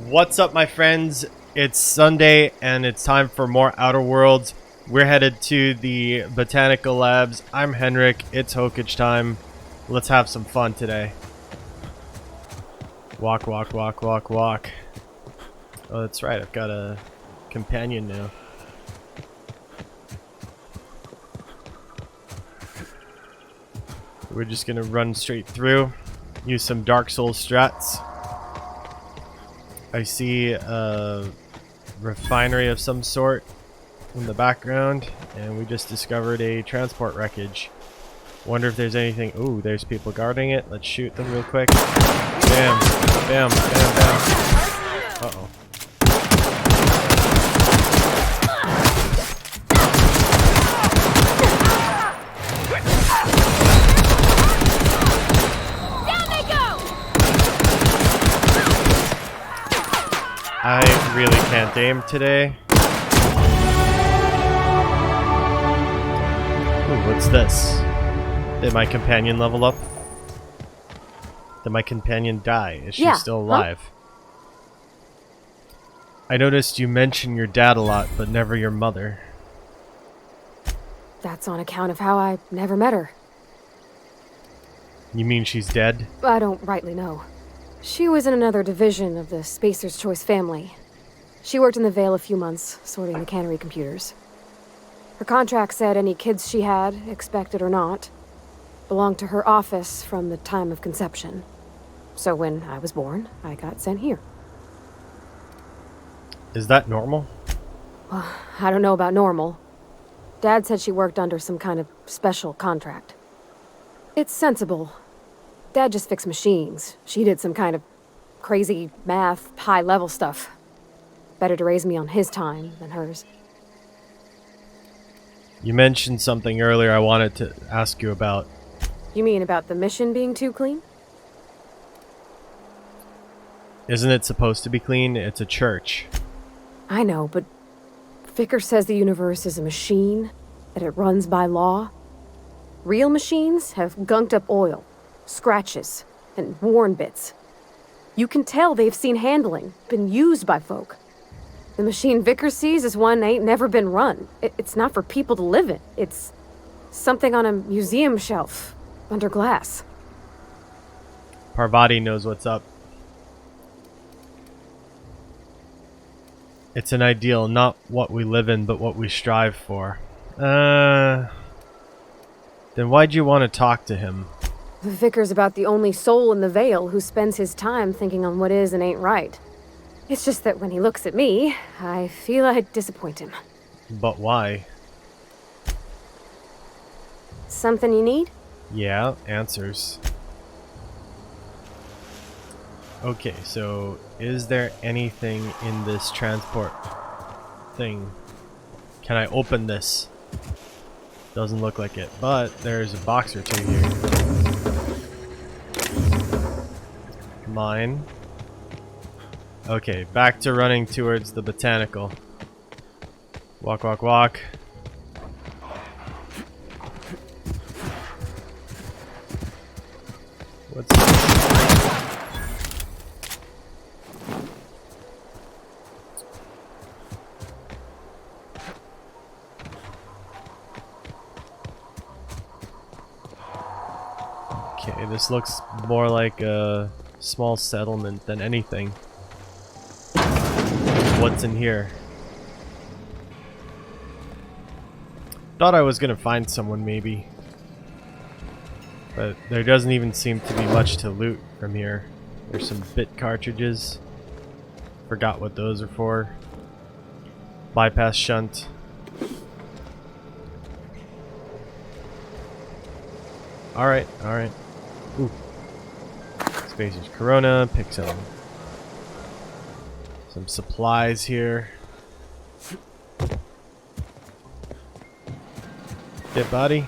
What's up, my friends? It's Sunday and it's time for more Outer Worlds. We're headed to the Botanical Labs. I'm Henrik. It's Hokage time. Let's have some fun today. Walk, walk, walk, walk, walk. Oh, that's right. I've got a companion now. We're just gonna run straight through. Use some Dark Souls strats. I see a refinery of some sort in the background, and we just discovered a transport wreckage. Wonder if there's anything. Ooh, there's people guarding it. Let's shoot them real quick. Bam, bam, bam, bam. Uh-oh. I really can't aim today. Ooh, what's this? Did my companion level up? Did my companion die? Is she still alive? Huh? I noticed you mention your dad a lot, but never your mother. That's on account of how I never met her. You mean she's dead? I don't rightly know. She was in another division of the Spacer's Choice family. She worked in the Vale a few months, sorting the cannery computers. Her contract said any kids she had, expected or not, belonged to her office from the time of conception. So when I was born, I got sent here. Is that normal? Well, I don't know about normal. Dad said she worked under some kind of special contract. It's sensible. Dad just fixed machines. She did some kind of crazy math, high-level stuff. Better to raise me on his time than hers. You mentioned something earlier I wanted to ask you about. You mean about the mission being too clean? Isn't it supposed to be clean? It's a church. I know, but Vickers says the universe is a machine, that it runs by law. Real machines have gunked up oil, scratches, and worn bits. You can tell they've seen handling, been used by folk. The machine Vickers sees is one ain't never been run. It's not for people to live in. It's something on a museum shelf, under glass. Parvati knows what's up. It's an ideal, not what we live in, but what we strive for. Then why'd you want to talk to him? The Vicar's about the only soul in the Vale who spends his time thinking on what is and ain't right. It's just that when he looks at me, I feel I'd disappoint him. But why? Something you need? Yeah, answers. Okay, so is there anything in this transport thing? Can I open this? Doesn't look like it, but there's a box or two here. Mine. Okay, back to running towards the botanical. Walk, walk, walk. What's this? Okay, this looks more like a small settlement than anything. What's in here? Thought I was gonna find someone maybe, but there doesn't even seem to be much to loot from here. There's some bit cartridges. Forgot what those are for. Bypass shunt. Alright, alright. Ooh. Spacer's Corona, pick some supplies here. Dead body.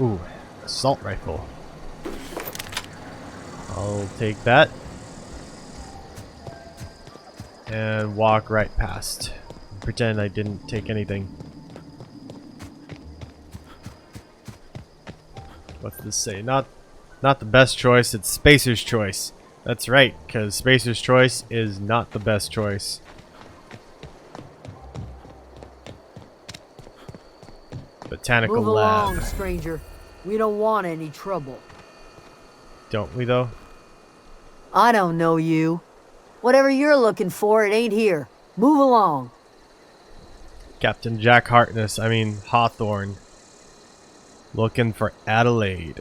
Ooh, assault rifle. I'll take that. And walk right past. Pretend I didn't take anything. What's this say? Not the best choice, it's Spacer's choice. That's right, because Spacer's Choice is not the best choice. Botanical Move lab. along, stranger. We don't want any trouble. Don't we, though? I don't know you. Whatever you're looking for, it ain't here. Move along. Captain Jack Hawthorne. Looking for Adelaide.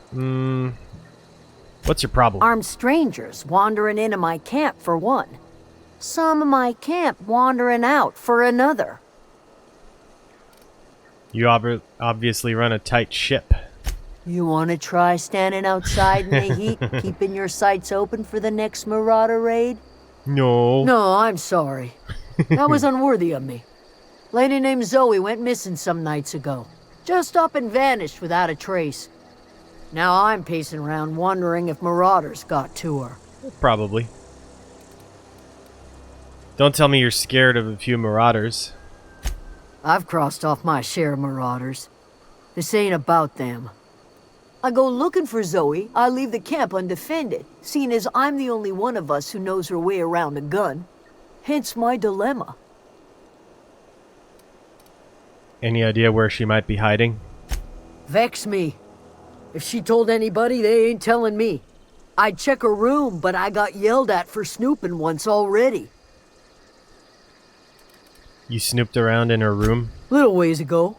What's your problem? Armed strangers wandering into my camp for one. Some of my camp wandering out for another. You obviously run a tight ship. You want to try standing outside in the heat, keeping your sights open for the next marauder raid? No. No, I'm sorry. That was unworthy of me. Lady named Zoe went missing some nights ago. Just up and vanished without a trace. Now I'm pacing around wondering if marauders got to her. Probably. Don't tell me you're scared of a few marauders. I've crossed off my share of marauders. This ain't about them. I go looking for Zoe, I leave the camp undefended, seeing as I'm the only one of us who knows her way around a gun. Hence my dilemma. Any idea where she might be hiding? Vex me. If she told anybody, they ain't telling me. I'd check her room, but I got yelled at for snooping once already. You snooped around in her room? Little ways ago.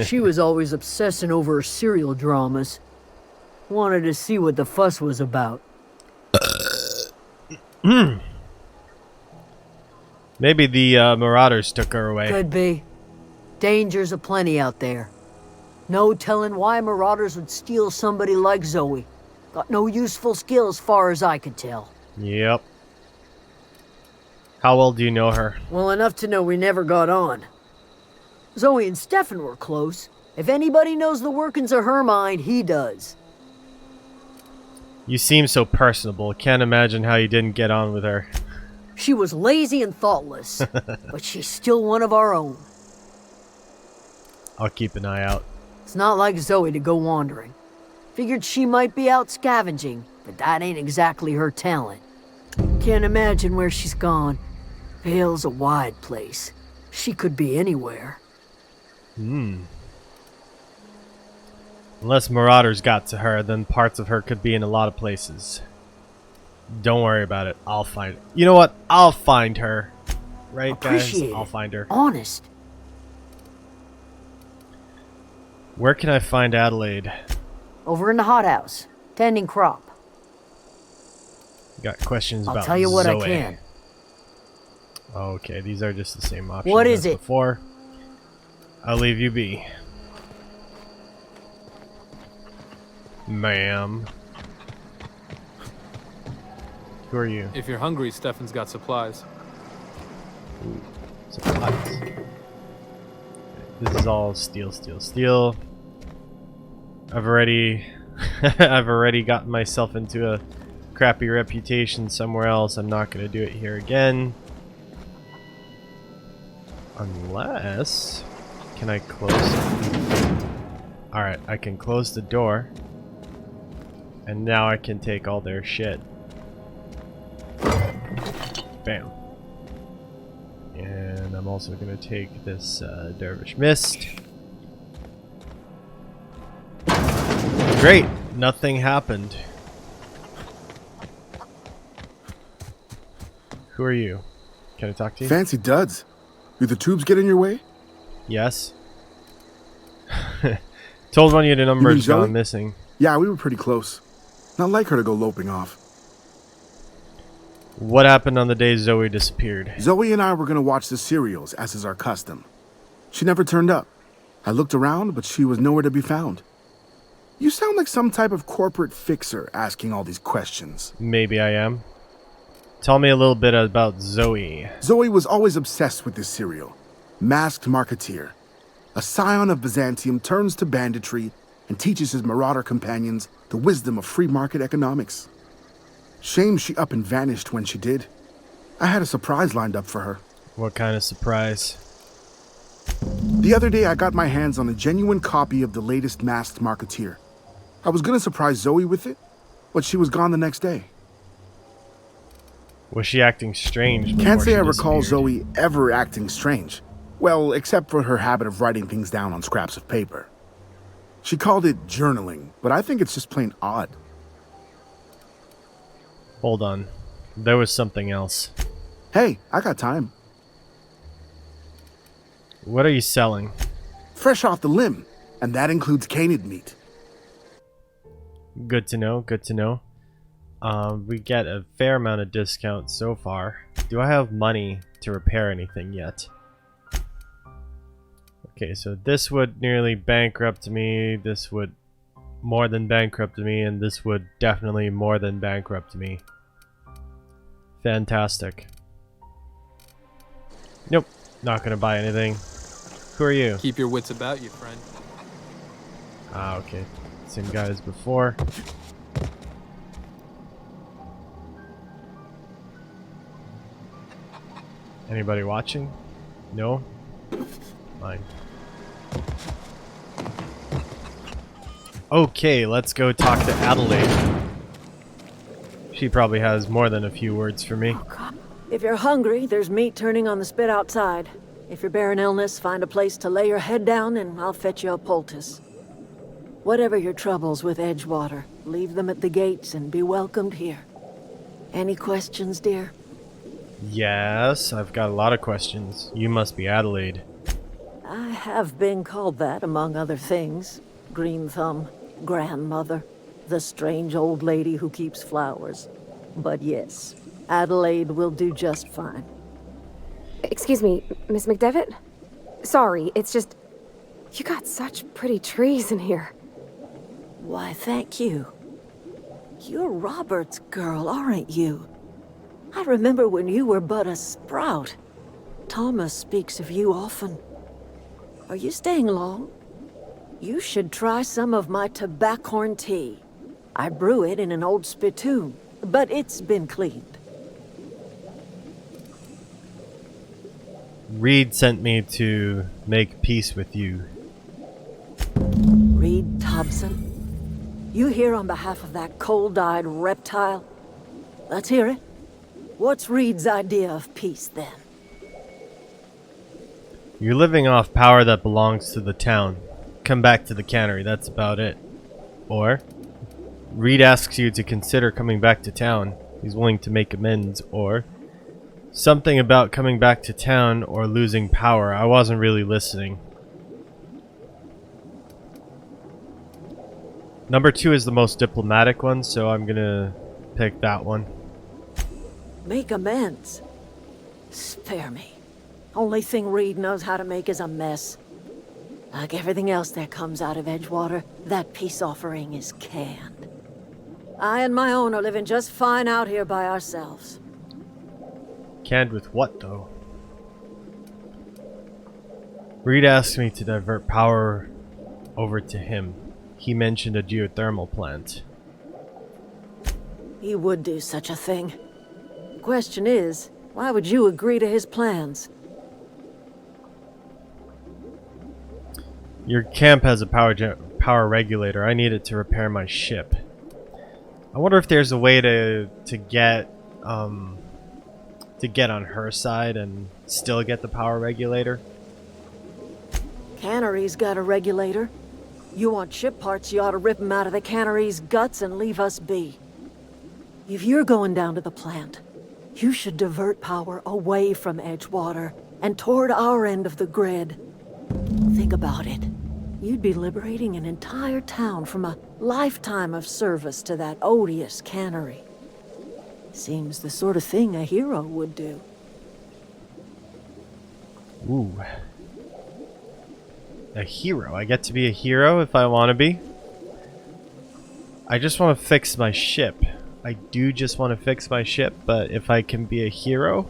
She was always obsessing over her serial dramas. Wanted to see what the fuss was about. Maybe the marauders took her away. Could be. Dangers aplenty out there. No telling why marauders would steal somebody like Zoe. Got no useful skills far as I could tell. Yep. How well do you know her? Well enough to know we never got on. Zoe and Stefan were close. If anybody knows the workings of her mind, he does. You seem so personable. Can't imagine how you didn't get on with her. She was lazy and thoughtless, but she's still one of our own. I'll keep an eye out. It's not like Zoe to go wandering. Figured she might be out scavenging, but that ain't exactly her talent. Can't imagine where she's gone. Vale's a wide place. She could be anywhere. Unless marauders got to her, then parts of her could be in a lot of places. Don't worry about it. I'll find it. You know what? I'll find her. Right, guys? Appreciate I'll it. find her. Honest. Where can I find Adelaide? Over in the hothouse, tending crop. Got questions I'll about tell you what Zoe. I can. Okay, these are just the same options What as is it? before. I'll leave you be. Ma'am. Who are you? If you're hungry, Stefan's got supplies. Supplies. This is all steel, steel, steel. I've already gotten myself into a crappy reputation somewhere else. I'm not gonna do it here again. Unless... Can I close it? Alright, I can close the door. And now I can take all their shit. Bam. And I'm also gonna take this Dervish Mist. Great! Nothing happened. Who are you? Can I talk to you? Fancy duds. Do the tubes get in your way? Yes. Told one of your numbers Zoe? gone missing. Yeah, we were pretty close. Not like her to go loping off. What happened on the day Zoe disappeared? Zoe and I were gonna watch the serials, as is our custom. She never turned up. I looked around, but she was nowhere to be found. You sound like some type of corporate fixer asking all these questions. Maybe I am. Tell me a little bit about Zoe. Zoe was always obsessed with this serial. Masked Marketeer. A scion of Byzantium turns to banditry and teaches his marauder companions the wisdom of free market economics. Shame she up and vanished when she did. I had a surprise lined up for her. What kind of surprise? The other day I got my hands on a genuine copy of the latest Masked Marketeer. I was gonna surprise Zoe with it, but she was gone the next day. Was she acting strange before Can't say she I recall disappeared? Zoe ever acting strange. Well, except for her habit of writing things down on scraps of paper. She called it journaling, but I think it's just plain odd. Hold on. There was something else. Hey, I got time. What are you selling? Fresh off the limb, and that includes canid meat. Good to know, good to know. We get a fair amount of discount so far. Do I have money to repair anything yet? Okay, so this would nearly bankrupt me, this would more than bankrupt me, and this would definitely more than bankrupt me. Fantastic. Nope, not gonna buy anything. Who are you? Keep your wits about you, friend. Ah, okay. Same guy as before. Anybody watching? No? Fine. Okay, let's go talk to Adelaide. She probably has more than a few words for me. If you're hungry, there's meat turning on the spit outside. If you're bearing illness, find a place to lay your head down and I'll fetch you a poultice. Whatever your troubles with Edgewater, leave them at the gates and be welcomed here. Any questions, dear? Yes, I've got a lot of questions. You must be Adelaide. I have been called that, among other things. Green Thumb, grandmother, the strange old lady who keeps flowers. But yes, Adelaide will do just fine. Excuse me, Miss McDevitt? Sorry, it's just... You got such pretty trees in here. Why, thank you. You're Robert's girl, aren't you? I remember when you were but a sprout. Thomas speaks of you often. Are you staying long? You should try some of my tobaccorn tea. I brew it in an old spittoon, but it's been cleaned. Reed sent me to make peace with you. Reed Thompson? You here on behalf of that cold-eyed reptile? Let's hear it. What's Reed's idea of peace, then? You're living off power that belongs to the town. Come back to the cannery, that's about it. Or, Reed asks you to consider coming back to town. He's willing to make amends. Or, something about coming back to town or losing power. I wasn't really listening. Number 2 is the most diplomatic one, so I'm gonna pick that one. Make amends? Spare me. Only thing Reed knows how to make is a mess. Like everything else that comes out of Edgewater, that peace offering is canned. I and my own are living just fine out here by ourselves. Canned with what, though? Reed asked me to divert power over to him. He mentioned a geothermal plant. He would do such a thing. Question is, why would you agree to his plans? Your camp has a power regulator. I need it to repair my ship. I wonder if there's a way to get on her side and still get the power regulator. Cannery's got a regulator. You want ship parts, you ought to rip them out of the cannery's guts and leave us be. If you're going down to the plant, you should divert power away from Edgewater and toward our end of the grid. Think about it. You'd be liberating an entire town from a lifetime of service to that odious cannery. Seems the sort of thing a hero would do. Ooh. A hero. I get to be a hero if I want to be. I just want to fix my ship. I do just want to fix my ship, but if I can be a hero,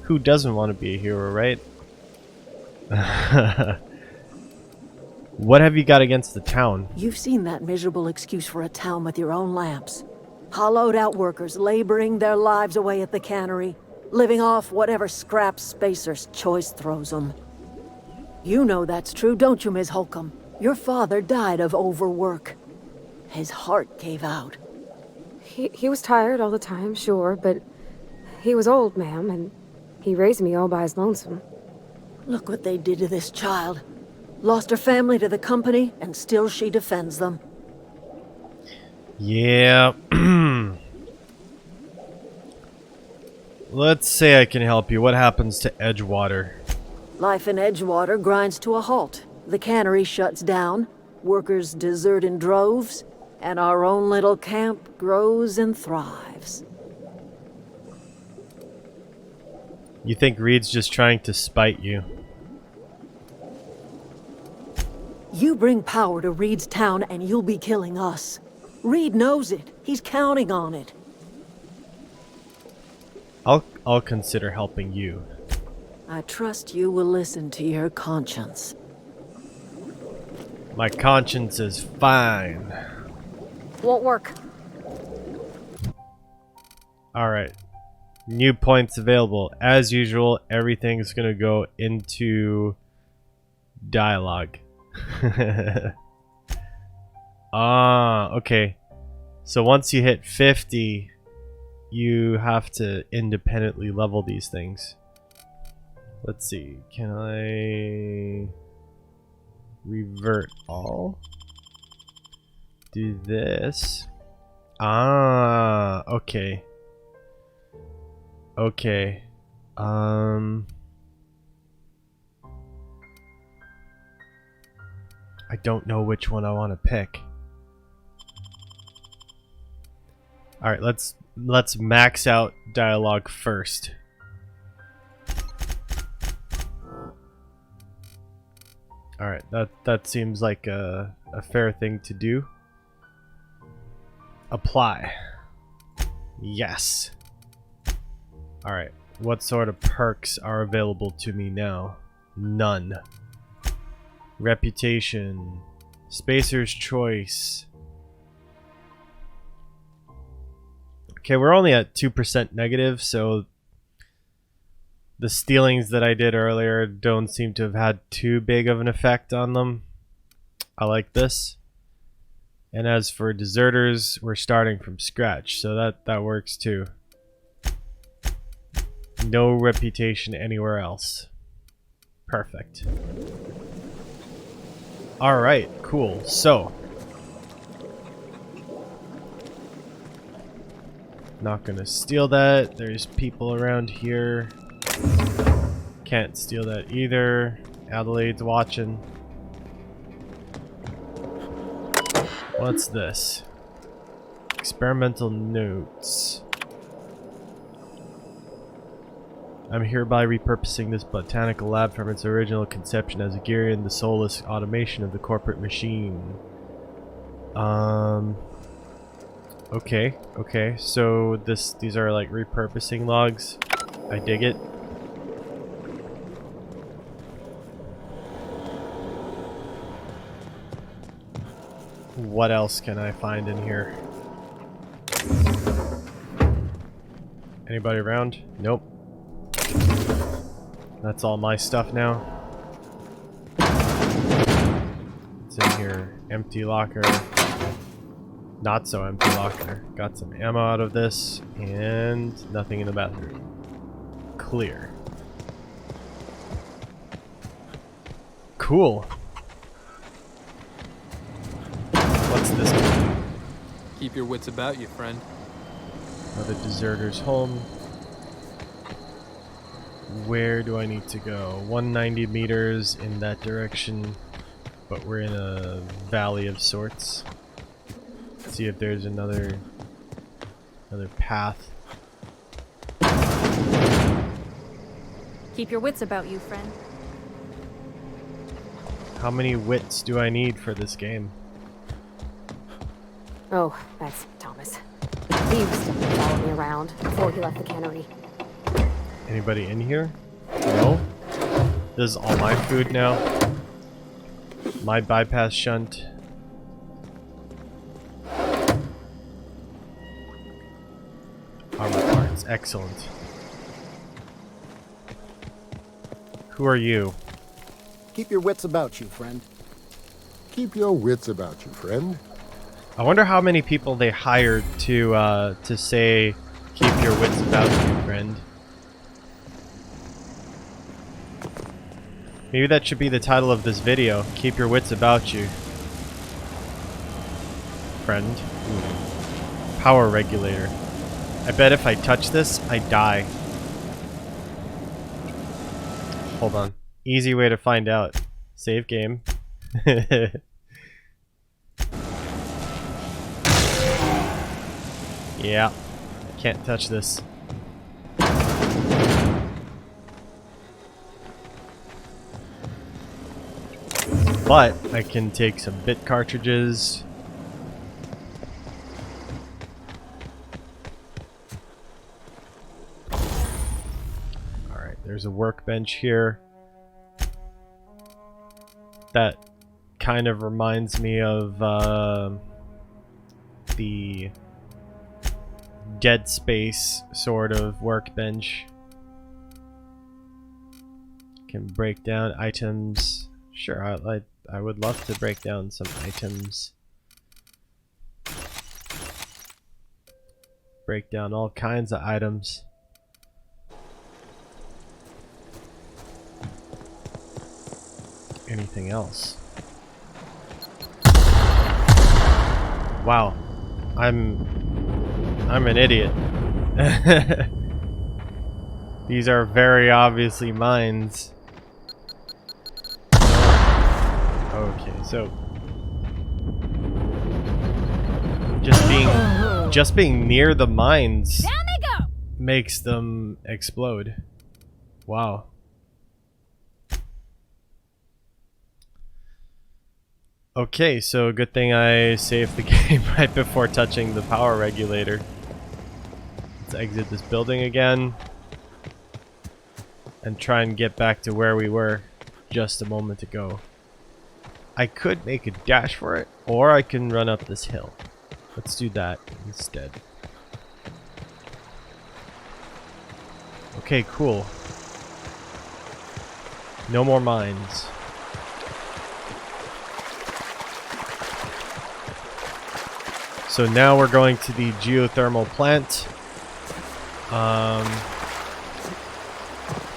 who doesn't want to be a hero, right? What have you got against the town? You've seen that miserable excuse for a town with your own lamps. Hollowed out workers laboring their lives away at the cannery, living off whatever scraps Spacer's choice throws them. You know that's true, don't you, Ms. Holcomb? Your father died of overwork. His heart gave out. He was tired all the time, sure, but He was old, ma'am, and he raised me all by his lonesome. Look what they did to this child. Lost her family to the company, and still she defends them. Yeah. Let's say I can help you. What happens to Edgewater? Life in Edgewater grinds to a halt. The cannery shuts down, workers desert in droves, and our own little camp grows and thrives. You think Reed's just trying to spite you? You bring power to Reed's town and you'll be killing us. Reed knows it. He's counting on it. I'll consider helping you. I trust you will listen to your conscience. My conscience is fine. Won't work. Alright. New points available. As usual, everything's gonna go into dialogue. Okay. So once you hit 50, you have to independently level these things. Let's see. Can I revert all? Do this. Okay. Okay. I don't know which one I want to pick. All right, let's max out dialogue first. All right, that seems like a fair thing to do. Apply. Yes. All right, what sort of perks are available to me now? None. Reputation. Spacer's choice. Okay, we're only at 2% negative, so the stealings that I did earlier don't seem to have had too big of an effect on them. I like this. And as for deserters, we're starting from scratch, so that works too. No reputation anywhere else. Perfect. Alright, cool. So, not gonna steal that. There's people around here. Can't steal that either. Adelaide's watching. What's this? Experimental notes. I'm hereby repurposing this botanical lab from its original conception as a gear in the soulless automation of the corporate machine. Okay, so these are like repurposing logs. I dig it. What else can I find in here? Anybody around? Nope. That's all my stuff now. It's in here. Empty locker. Not so empty locker. Got some ammo out of this, and nothing in the bathroom. Clear. Cool. What's this one? Keep your wits about you, friend. Another deserter's home. Where do I need to go? 190 meters in that direction, but we're in a valley of sorts. Let's see if there's another path. Keep your wits about you, friend. How many wits do I need for this game? Oh, that's Thomas. He used to follow me around before he left the cannery. Anybody in here? No? This is all my food now. My bypass shunt. Armor parts. Excellent. Who are you? Keep your wits about you, friend. Keep your wits about you, friend. I wonder how many people they hired to say, keep your wits about you, friend. friend. Maybe that should be the title of this video. Keep your wits about you, friend. Ooh. Power regulator. I bet if I touch this, I die. Hold on. Easy way to find out. Save game. Yeah. Can't touch this. But I can take some bit cartridges. Alright, there's a workbench here. That kind of reminds me of the Dead Space sort of workbench. Can break down items. Sure, I would love to break down some items. Break down all kinds of items. Anything else? Wow. I'm an idiot. These are very obviously mines. Okay, so just being near the mines Down they go! makes them explode. Wow. Okay, so good thing I saved the game right before touching the power regulator. Let's exit this building again and try and get back to where we were just a moment ago. I could make a dash for it, or I can run up this hill. Let's do that instead. Okay, cool. No more mines. So now we're going to the geothermal plant.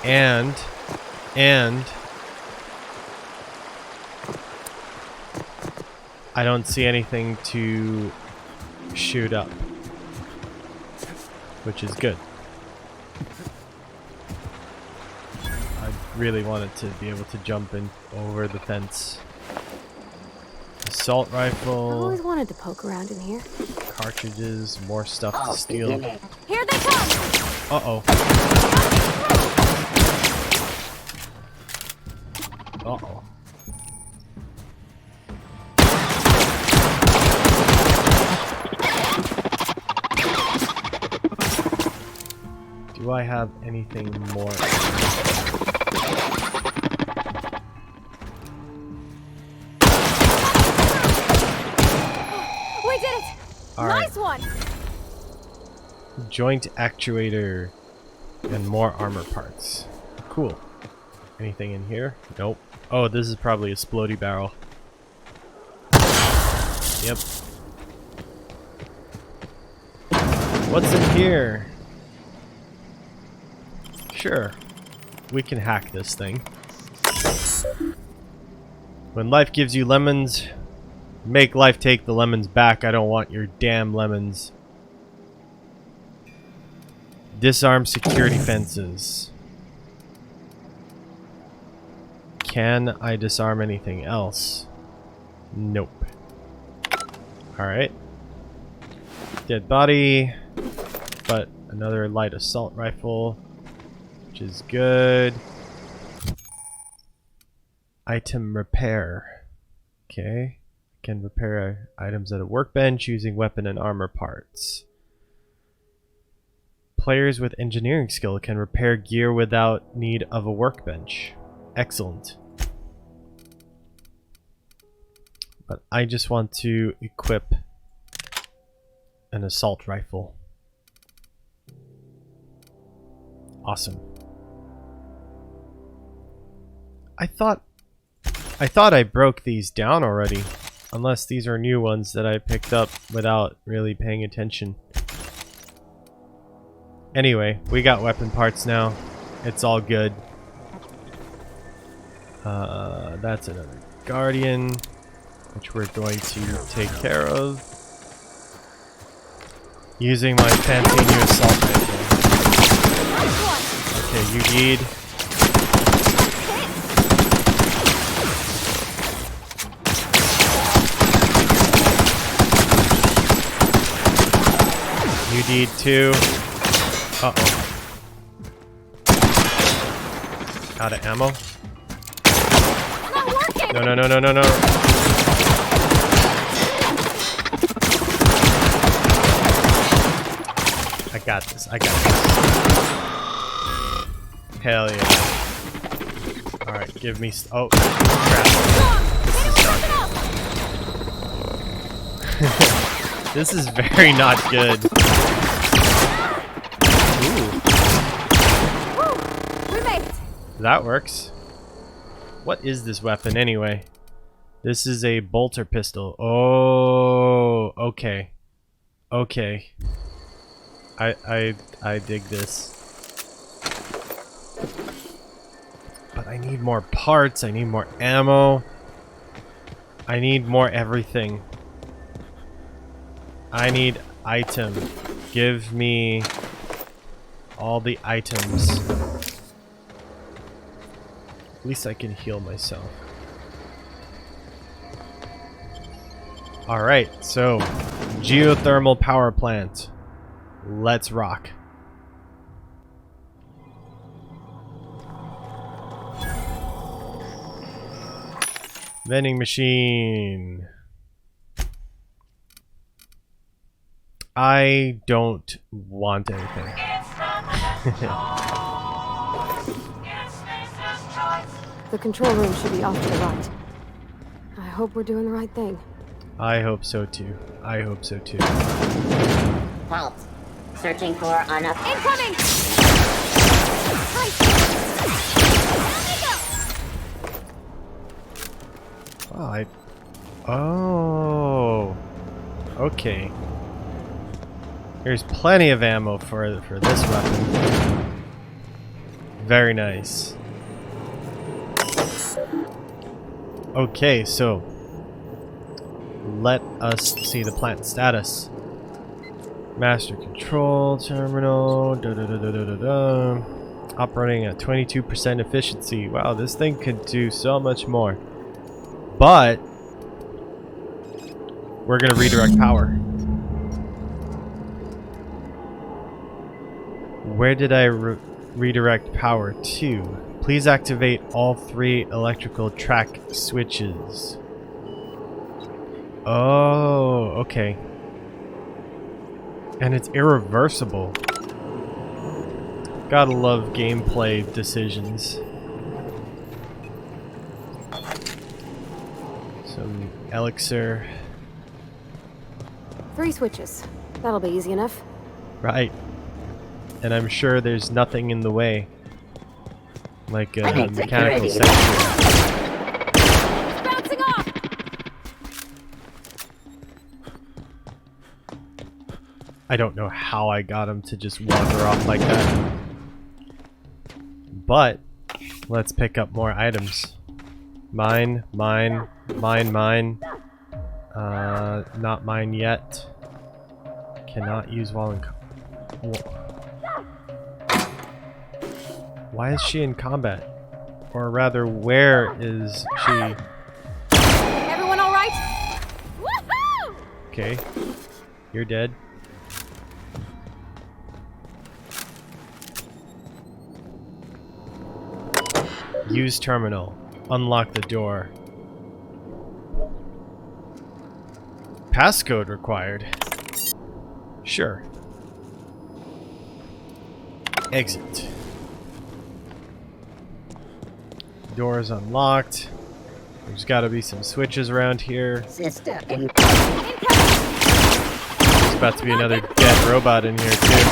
And I don't see anything to shoot up, which is good. I really wanted to be able to jump in over the fence. Assault I've rifle, always wanted to poke around in here. cartridges, more stuff to steal. Here they come! Uh-oh. Uh-oh. Do I have anything more? We did it! All right. Nice one! Joint actuator and more armor parts. Cool. Anything in here? Nope. Oh, this is probably a splody barrel. Yep. What's in here? Sure. We can hack this thing. When life gives you lemons, make life take the lemons back. I don't want your damn lemons. Disarm security fences. Can I disarm anything else? Nope. Alright. Dead body. But another light assault rifle, which is good. Item repair. Okay. Can repair items at a workbench using weapon and armor parts. Players with engineering skill can repair gear without need of a workbench. Excellent. But I just want to equip an assault rifle. Awesome. I thought I broke these down already. Unless these are new ones that I picked up without really paying attention. Anyway, we got weapon parts now. It's all good. That's another guardian, which we're going to take care of using my fancy new assault rifle. Okay, you need. You need 2. Uh-oh. Out of ammo? No, no, no, no, no, no. I got this. I got this. Hell yeah. Alright, give me... oh, crap. This is not... This is very not good. That works. What is this weapon anyway? This is a bolter pistol. Oh, okay. Okay. I dig this. But I need more parts, I need more ammo. I need more everything. I need item. Give me all the items. At least I can heal myself. Alright, so geothermal power plant. Let's rock. Vending machine. I don't want anything. The control room should be off to the right. I hope we're doing the right thing. I hope so too. I hope so too. Halt. Searching for Incoming! Oh, oh. Okay. There's plenty of ammo for this weapon. Very nice. Okay, so let us see the plant status. Master control terminal. Operating at 22% efficiency. Wow, this thing could do so much more. But we're gonna redirect power. Where did I redirect power to? Please activate all 3 electrical track switches. Oh, okay. And it's irreversible. Gotta love gameplay decisions. Some elixir. 3 switches. That'll be easy enough. Right. And I'm sure there's nothing in the way. Like a mechanical section. Bouncing off! I don't know how I got him to just wander off like that. But let's pick up more items. Mine, mine, mine, mine. Not mine yet. Cannot use while in Why is she in combat? Or rather, where is she? Everyone all right? Woohoo! Okay, you're dead. Use terminal. Unlock the door. Passcode required. Sure. Exit. Door is unlocked. There's got to be some switches around here. Sister. There's about to be another dead robot in here too.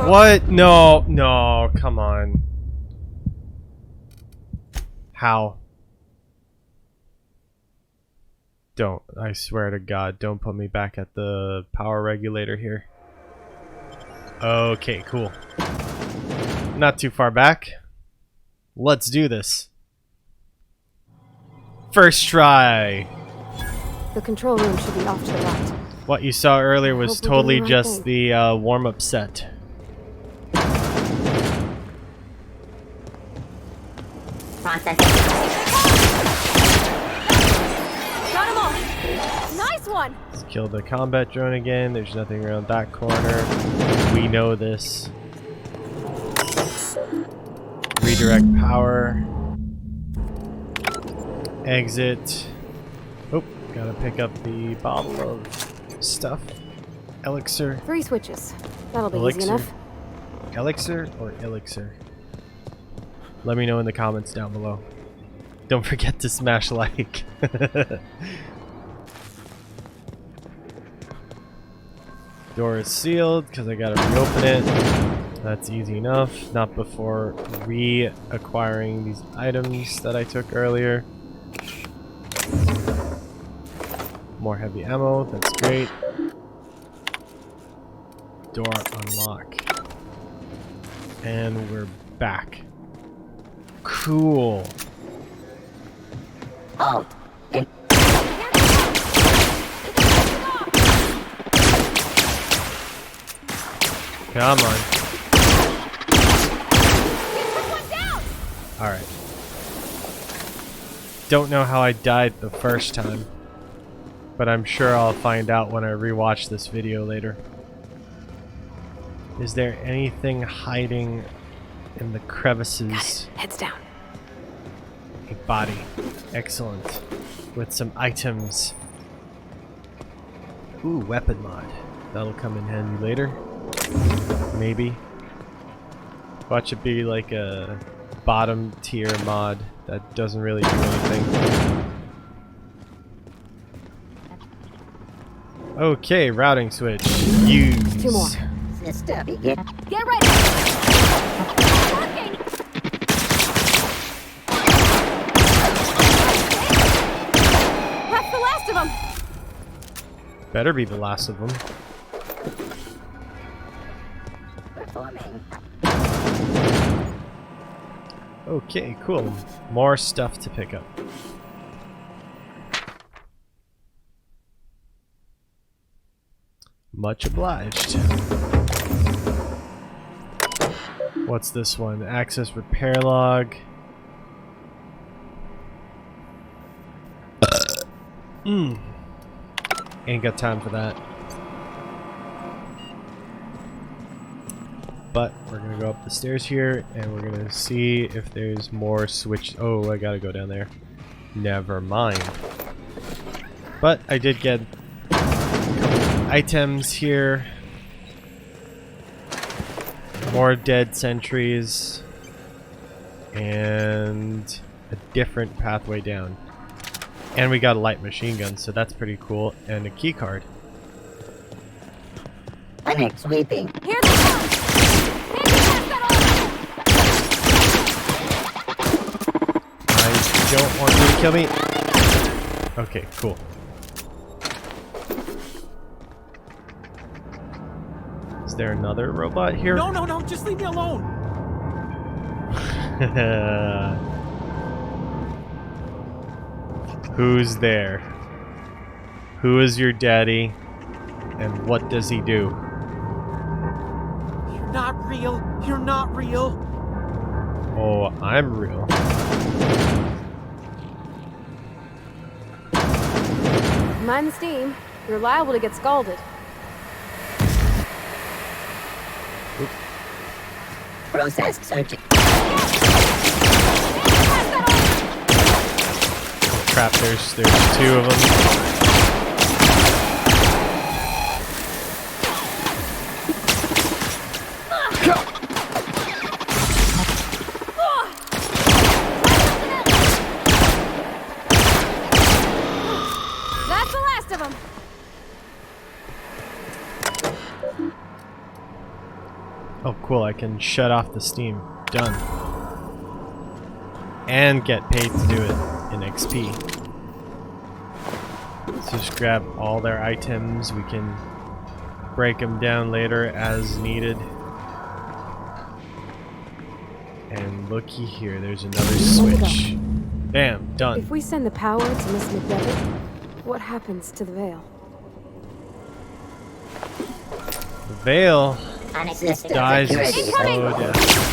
What? No, no, come on. How? Don't. I swear to God, don't put me back at the power regulator here. Okay, cool. Not too far back. Let's do this. First try. The control room should be off to the right. What you saw earlier was Hope we're totally doing the right just thing. the warm-up set. Processing. Got 'em all. Nice one. Let's kill the combat drone again. There's nothing around that corner. We know this. Redirect power. Exit. Oh, gotta pick up the bottle of stuff. Elixir. 3 switches. That'll be Elixir. easy enough. Elixir or elixir? Let me know in the comments down below. Don't forget to smash like. Door is sealed because I gotta reopen it. That's easy enough. Not before reacquiring these items that I took earlier. More heavy ammo, that's great. Door unlock. And we're back. Cool. Halt. Come on. Alright. Don't know how I died the first time, but I'm sure I'll find out when I rewatch this video later. Is there anything hiding in the crevices? Heads down. A body. Excellent. With some items. Ooh, weapon mod. That'll come in handy later. Maybe. Watch it be like a bottom tier mod that doesn't really do anything. Okay, routing switch. Use. 2 more. Sister, begin. Get ready. Working. That's the last of them. Better be the last of them. Performing. Okay, cool. More stuff to pick up. Much obliged. What's this one? Access repair log. Ain't got time for that. But we're gonna go up the stairs here and we're gonna see if there's more switch. Oh, I gotta go down there. Never mind. But I did get a couple items here. More dead sentries. And a different pathway down. And we got a light machine gun, so that's pretty cool. And a key card. Panic sweeping. Here they come. I don't want you to kill me. Okay, cool. Is there another robot here? No, no, no, just leave me alone. Who's there? Who is your daddy? And what does he do? You're not real. You're not real. Oh, I'm real. Mind the steam. You're liable to get scalded. Process searching. Oh crap, there's 2 of them. That's the last of them. Oh cool, I can shut off the steam. Done. And get paid to do it in XP. Let's just grab all their items. We can break them down later as needed. And looky here, there's another switch. Bam, done. If we send the power to Miss McDevitt, what happens to the veil? The veil Unassisted dies a security. slow death.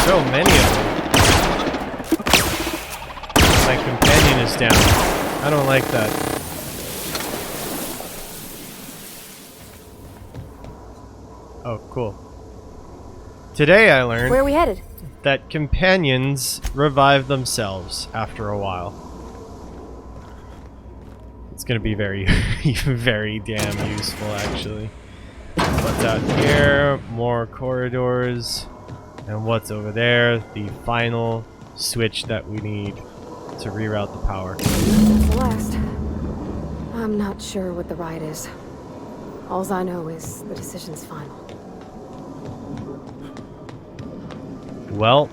So many of them. My companion is down. I don't like that. Oh, cool. Today I learned Where are we headed? that companions revive themselves after a while. It's gonna be very, very damn useful, actually. What's out here? More corridors. And what's over there? The final switch that we need to reroute the power. That's the last. I'm not sure what the right is. Alls I know is the decision's final. Well,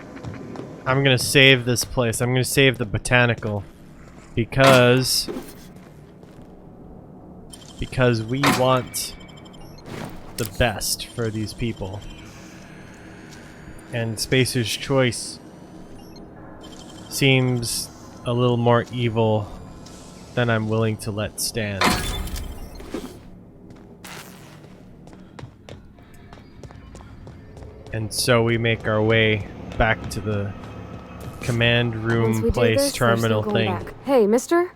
I'm gonna save this place. I'm gonna save the botanical because we want the best for these people. And Spacer's Choice seems a little more evil than I'm willing to let stand. And so we make our way back to the command Once room we do place this, there's no terminal going thing. back. Hey, mister?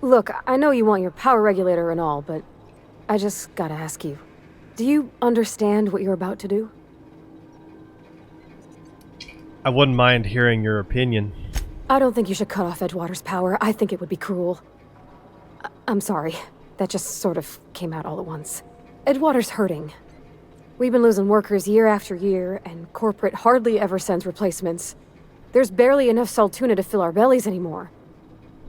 Look, I know you want your power regulator and all, but I just gotta ask you. Do you understand what you're about to do? I wouldn't mind hearing your opinion. I don't think you should cut off Edgewater's power. I think it would be cruel. I'm sorry. That just sort of came out all at once. Edgewater's hurting. We've been losing workers year after year, and corporate hardly ever sends replacements. There's barely enough Saltuna to fill our bellies anymore.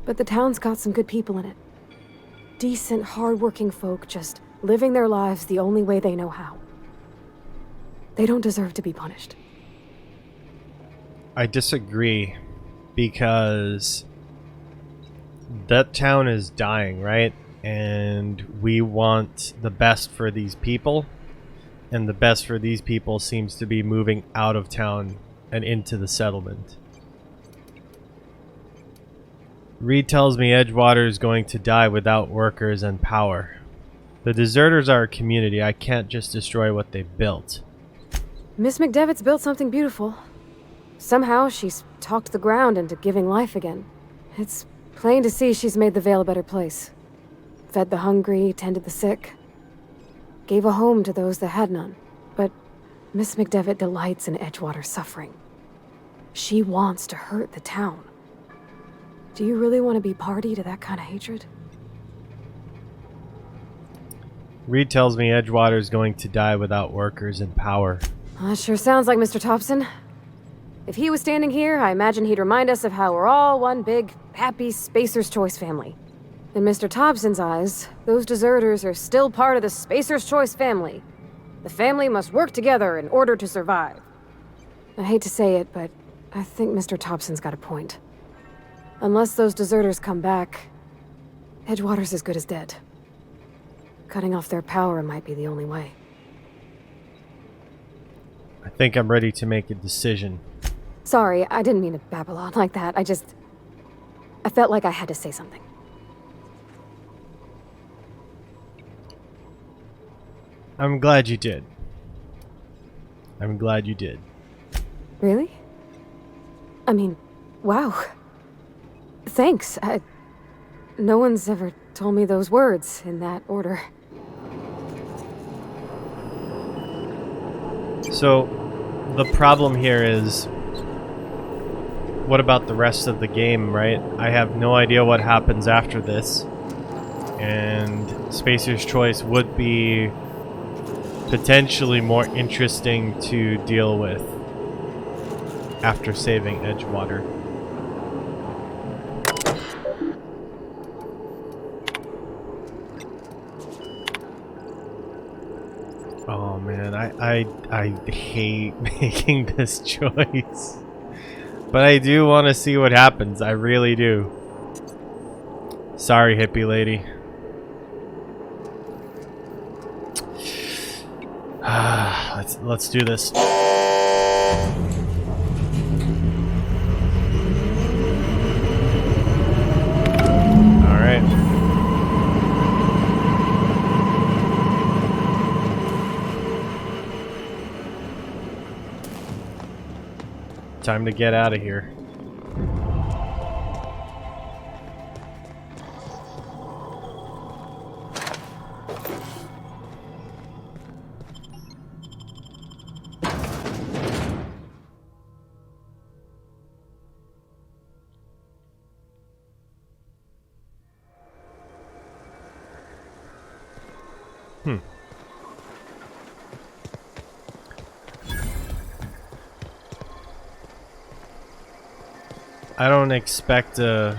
But the town's got some good people in it. Decent, hard-working folk just living their lives the only way they know how. They don't deserve to be punished. I disagree because that town is dying, right? And we want the best for these people, and the best for these people seems to be moving out of town and into the settlement. Reed tells me Edgewater is going to die without workers and power. The deserters are a community. I can't just destroy what they've built. Miss McDevitt's built something beautiful. Somehow she's talked the ground into giving life again. It's plain to see she's made the Vale a better place. Fed the hungry, tended the sick. Gave a home to those that had none. But Miss McDevitt delights in Edgewater's suffering. She wants to hurt the town. Do you really want to be party to that kind of hatred? Reed tells me Edgewater is going to die without workers and power. That sure sounds like Mr. Thompson. If he was standing here, I imagine he'd remind us of how we're all one big, happy Spacer's Choice family. In Mr. Thompson's eyes, those deserters are still part of the Spacer's Choice family. The family must work together in order to survive. I hate to say it, but I think Mr. Thompson's got a point. Unless those deserters come back, Edgewater's as good as dead. Cutting off their power might be the only way. I think I'm ready to make a decision. Sorry, I didn't mean to babble on like that. I felt like I had to say something. I'm glad you did. I'm glad you did. Really? I mean, wow. Thanks. No one's ever told me those words in that order. So, the problem here is what about the rest of the game, right? I have no idea what happens after this. And Spacer's Choice would be potentially more interesting to deal with after saving Edgewater. Oh man, I hate making this choice. But I do want to see what happens. I really do. Sorry, hippie lady. Let's do this. All right. Time to get out of here. I don't expect a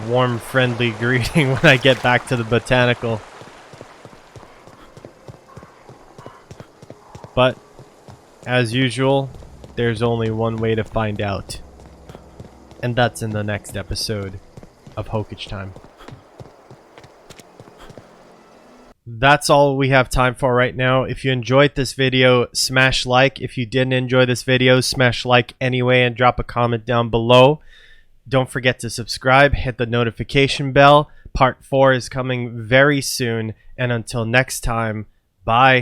warm, friendly greeting when I get back to the botanical. But, as usual, there's only one way to find out. And that's in the next episode of Hokage Time. That's all we have time for right now. If you enjoyed this video, smash like. If you didn't enjoy this video, smash like anyway and drop a comment down below. Don't forget to subscribe, hit the notification bell. Part 4 is coming very soon. And until next time, bye.